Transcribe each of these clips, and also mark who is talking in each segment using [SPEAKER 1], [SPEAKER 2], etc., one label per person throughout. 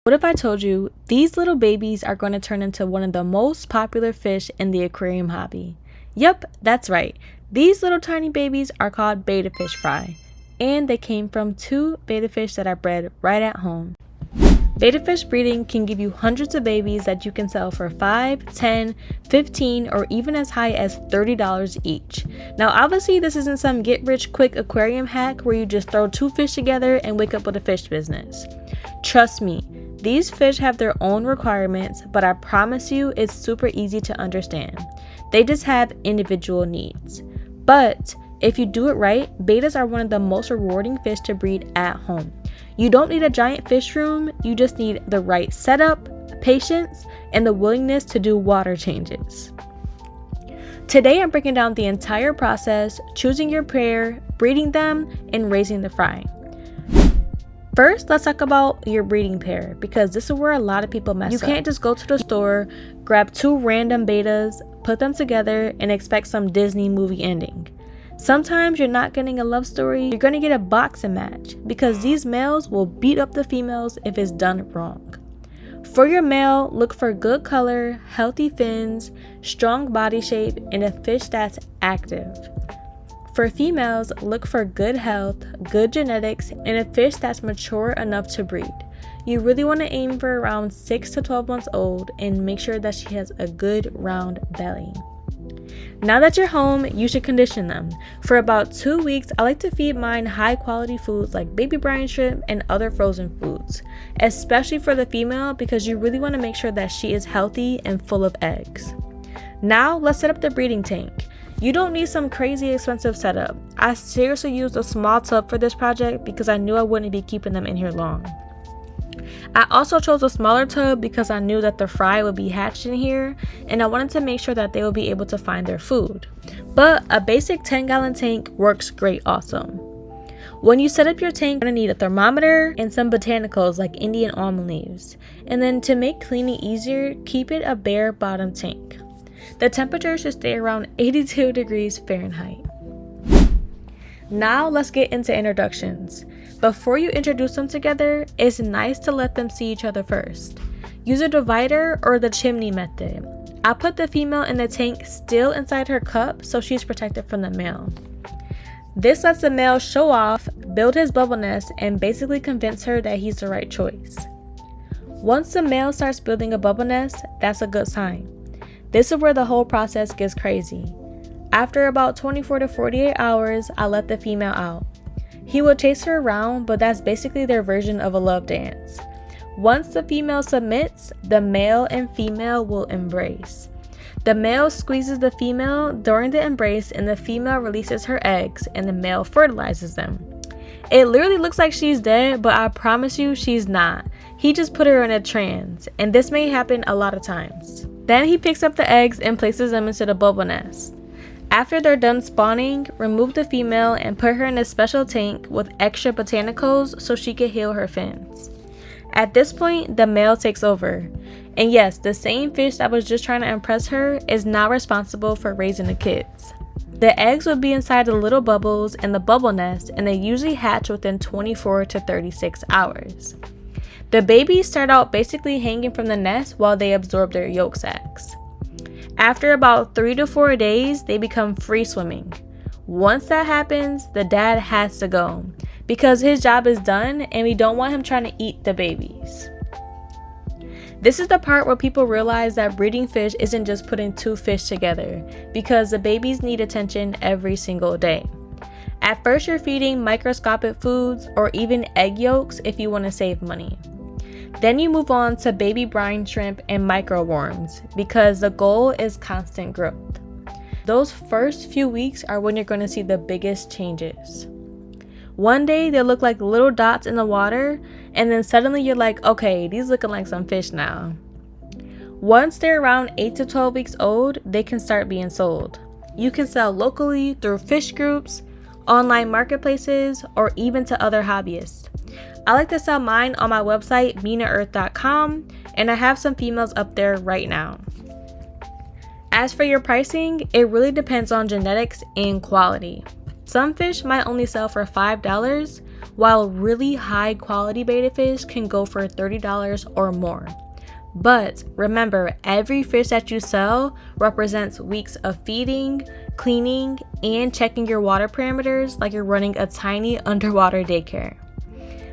[SPEAKER 1] What if I told you these little babies are going to turn into one of the most popular fish in the aquarium hobby? Yep, that's right. These little tiny babies are called betta fish fry, and they came from 2 betta fish that are bred right at home. Betta fish breeding can give you hundreds of babies that you can sell for $5, $10, $15, or even as high as $30 each. Now obviously this isn't some get rich quick aquarium hack where you just throw 2 fish together and wake up with a fish business. Trust me, these fish have their own requirements, but I promise you it's super easy to understand. They just have individual needs. But if you do it right, bettas are one of the most rewarding fish to breed at home. You don't need a giant fish room, you just need the right setup, patience, and the willingness to do water changes. Today I'm breaking down the entire process, choosing your pair, breeding them, and raising the fry. First, let's talk about your breeding pair, because this is where a lot of people mess up. You can't just go to the store, grab 2 random bettas, put them together, and expect some Disney movie ending. Sometimes you're not getting a love story, you're going to get a boxing match, because these males will beat up the females if it's done wrong. For your male, look for good color, healthy fins, strong body shape, and a fish that's active. For females, look for good health, good genetics, and a fish that's mature enough to breed. You really want to aim for around 6 to 12 months old and make sure that she has a good round belly. Now that you're home, you should condition them. For about 2 weeks, I like to feed mine high quality foods like baby brine shrimp and other frozen foods, especially for the female because you really want to make sure that she is healthy and full of eggs. Now let's set up the breeding tank. You don't need some crazy expensive setup. I seriously used a small tub for this project because I knew I wouldn't be keeping them in here long. I also chose a smaller tub because I knew that the fry would be hatched in here and I wanted to make sure that they would be able to find their food. But a basic 10-gallon tank works great also. When you set up your tank, you're going to need a thermometer and some botanicals like Indian almond leaves. And then to make cleaning easier, keep it a bare bottom tank. The temperature should stay around 82 degrees Fahrenheit. Now let's get into introductions. Before you introduce them together, it's nice to let them see each other first. Use a divider or the chimney method. I put the female in the tank still inside her cup so she's protected from the male. This lets the male show off, build his bubble nest, and basically convince her that he's the right choice. Once the male starts building a bubble nest, that's a good sign. This is where the whole process gets crazy. After about 24 to 48 hours, I let the female out. He will chase her around, but that's basically their version of a love dance. Once the female submits, the male and female will embrace. The male squeezes the female during the embrace and the female releases her eggs and the male fertilizes them. It literally looks like she's dead, but I promise you she's not. He just put her in a trance, and this may happen a lot of times. Then he picks up the eggs and places them into the bubble nest. After they're done spawning, remove the female and put her in a special tank with extra botanicals so she can heal her fins. At this point, the male takes over. And yes, the same fish that was just trying to impress her is now responsible for raising the kids. The eggs will be inside the little bubbles in the bubble nest and they usually hatch within 24 to 36 hours. The babies start out basically hanging from the nest while they absorb their yolk sacs. After about 3 to 4 days, they become free swimming. Once that happens, the dad has to go because his job is done and we don't want him trying to eat the babies. This is the part where people realize that breeding fish isn't just putting 2 fish together because the babies need attention every single day. At first, you're feeding microscopic foods or even egg yolks if you want to save money. Then you move on to baby brine shrimp and microworms because the goal is constant growth. Those first few weeks are when you're going to see the biggest changes. One day they'll look like little dots in the water and then suddenly you're like, okay, these looking like some fish now. Once they're around 8 to 12 weeks old, they can start being sold. You can sell locally through fish groups, online marketplaces, or even to other hobbyists. I like to sell mine on my website, minaearth.com, and I have some females up there right now. As for your pricing, it really depends on genetics and quality. Some fish might only sell for $5, while really high quality betta fish can go for $30 or more. But remember, every fish that you sell represents weeks of feeding, cleaning, and checking your water parameters like you're running a tiny underwater daycare.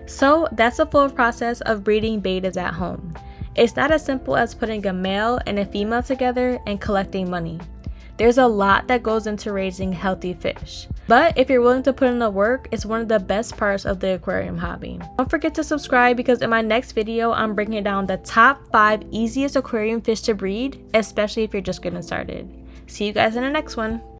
[SPEAKER 1] So that's the full process of breeding bettas at home. It's not as simple as putting a male and a female together and collecting money. There's a lot that goes into raising healthy fish. But if you're willing to put in the work, it's one of the best parts of the aquarium hobby. Don't forget to subscribe because in my next video, I'm breaking down the top 5 easiest aquarium fish to breed, especially if you're just getting started. See you guys in the next one.